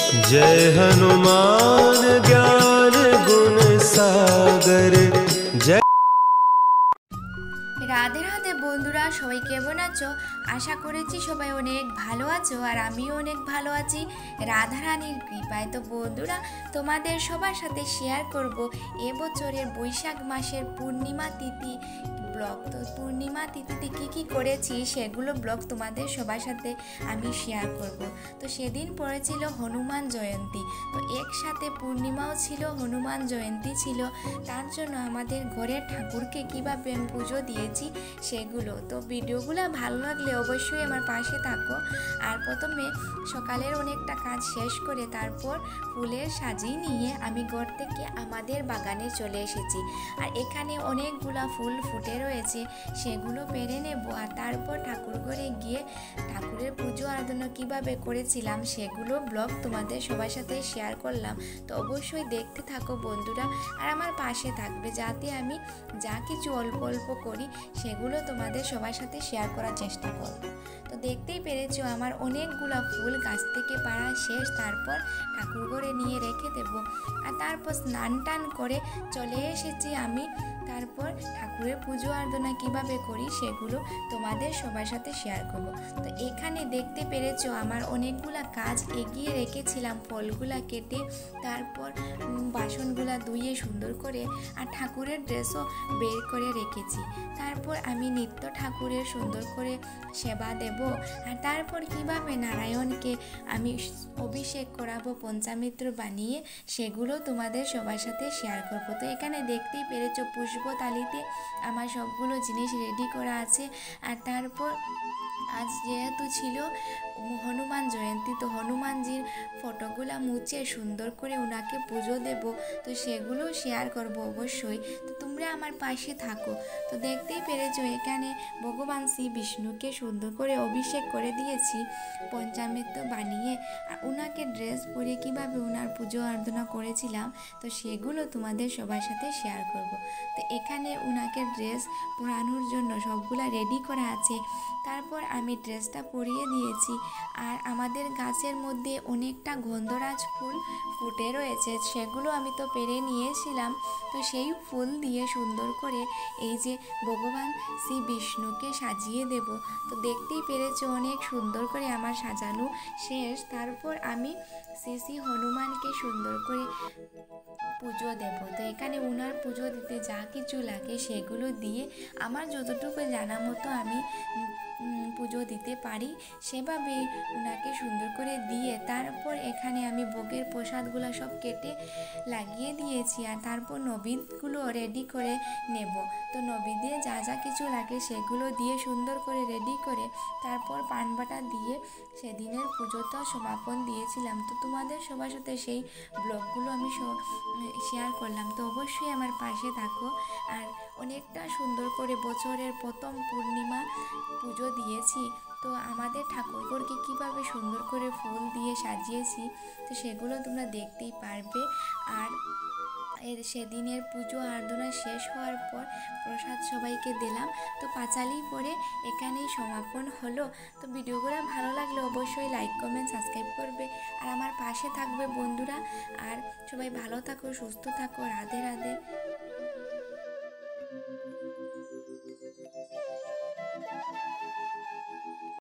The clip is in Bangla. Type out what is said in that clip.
जय हनुमान ज्ञान गुण सागर जय। রাধে রাধে বন্ধুরা, সবাই কেমন আছো? আশা করেছি সবাই অনেক ভালো আছো আর আমিও অনেক ভালো আছি রাধারানীর কৃপায়। তো বন্ধুরা, তোমাদের সবার সাথে শেয়ার করব এবছরের বৈশাখ মাসের পূর্ণিমা তিথি ব্লগ। তো পূর্ণিমা তিথিতে কী করেছি সেগুলো ব্লগ তোমাদের সবার সাথে আমি শেয়ার করব। তো সেদিন পড়েছিল হনুমান জয়ন্তী, তো একসাথে পূর্ণিমাও ছিল, হনুমান জয়ন্তী ছিল। তার জন্য আমাদের ঘরের ঠাকুরকে কীভাবে আমি পুজো দিয়েছি সেগুলো। তো ভিডিওগুলো ভালো লাগলে অবশ্যই আমার পাশে থাকো। আর প্রথমে সকালের অনেকটা কাজ শেষ করে তারপর ফুলের সাজিয়ে নিয়ে আমি ঘর থেকে আমাদের বাগানে চলে এসেছি। আর এখানে অনেকগুলা ফুল ফুটে রয়েছে, সেগুলো পেরে নেব। আর তারপর ঠাকুর ঘরে গিয়ে ঠাকুরের পুজো আরাধনা কীভাবে করেছিলাম সেগুলো ব্লগ তোমাদের সবার সাথে শেয়ার করলাম। তো অবশ্যই দেখতে থাকো বন্ধুরা, আর আমার পাশে থাকবে, যাতে আমি যা কিছু অল্প অল্প করি সেগুলো তোমাদের সবার সাথে শেয়ার করার চেষ্টা করব। তো দেখতেই পেরেছো আমার অনেকগুলা ফুল গাছ থেকে পাড়া শেষ, তারপর ঠাকুর ঘরে নিয়ে রেখে দেব। আর তারপর স্নান টান করে চলে এসেছি আমি। তারপর ঠাকুরের পুজো আরাধনা কীভাবে করি সেগুলো তোমাদের সবার সাথে শেয়ার করব। তো এখানে দেখতে পেরেছো আমার অনেকগুলা কাজ এগিয়ে রেখেছিলাম, ফলগুলা কেটে তারপর বাসনগুলা ধুয়ে সুন্দর করে, আর ঠাকুরের ড্রেসও বের করে রেখেছি। তারপর আমি নিত্য ঠাকুরের সুন্দর করে সেবা দেব। আর তারপর কিভাবে নারায়ণকে আমি অভিষেক করাবো পঞ্চামৃত বানিয়ে সেগুলো তোমাদের সবার সাথে শেয়ার করব। তো এখানে দেখতেই পেরেছো পুষ্পতালিতে আমার সবগুলো জিনিস রেডি করা আছে। আর তারপর আজ যেহেতু ছিল হনুমান জয়ন্তী, তো হনুমানজির ফটোগুলো মুছে সুন্দর করে ওনাকে পুজো দেব। তো সেগুলো শেয়ার করব অবশ্যই। তো তোমরা আমার পাশে থাকো। তো দেখতেই পেরেছো এখানে ভগবান শ্রী বিষ্ণুকে সুন্দর করে অভিষেক করে দিয়েছি পঞ্চামৃত বানিয়ে। আর ওনাকে ড্রেস পরে কীভাবে ওনার পুজো আরাধনা করেছিলাম তো সেগুলো তোমাদের সবার সাথে শেয়ার করব। তো এখানে ওনাকে ড্রেস পরানোর জন্য সবগুলা রেডি করা আছে। তারপর আমি ড্রেসটা পরিয়ে দিয়েছি। আর আমাদের গাছের মধ্যে অনেকটা গন্ধরাজ ফুল ফুটে রয়েছে, সেগুলো আমি তো পেরে নিয়েছিলাম। তো সেই ফুল দিয়ে সুন্দর করে এই যে ভগবান শ্রী বিষ্ণুকে সাজিয়ে দেব। তো দেখতেই পেরেছো অনেক সুন্দর করে আমার সাজানো শেষ। তারপর আমি শ্রী হনুমানকে সুন্দর করে পুজো দেব। তো এখানে ওনার পুজো দিতে যা কিছু লাগে সেগুলো দিয়ে আমার যতটুকু জানা মতো আমি পুজো দিতে পারি সেভাবে ওনাকে সুন্দর করে দিয়ে তারপর এখানে আমি ভোগের প্রসাদগুলো সব কেটে লাগিয়ে দিয়েছি। আর তারপর নৈবেদ্যগুলো রেডি করে নেব। তো নৈবেদ্যে যা যা কিছু লাগে সেগুলো দিয়ে সুন্দর করে রেডি করে তারপর পান বাটা দিয়ে সেদিনের পুজোটা সমাপন দিয়েছিলাম। তো তোমাদের সবার সাথে সেই ব্লগগুলো আমি শেয়ার করলাম। তো অবশ্যই আমার পাশে থাকো। আর অনেকটা সুন্দর করে বছরের প্রথম পূর্ণিমা পুজো দিয়েছি। তো আমাদের ঠাকুরঘরকে কীভাবে সুন্দর করে ফুল দিয়ে সাজিয়েছি তো সেগুলো তোমরা দেখতেই পারবে। আর সেদিনের পুজো আরাধনা শেষ হওয়ার পর প্রসাদ সবাইকে দিলাম। তো পাঁচালি পরে এখানেই সমাপন হলো। তো ভিডিওগুলো ভালো লাগলে অবশ্যই লাইক কমেন্ট সাবস্ক্রাইব করবে আর আমার পাশে থাকবে বন্ধুরা। আর সবাই ভালো থাকো, সুস্থ থাকো। রাধে রাধে।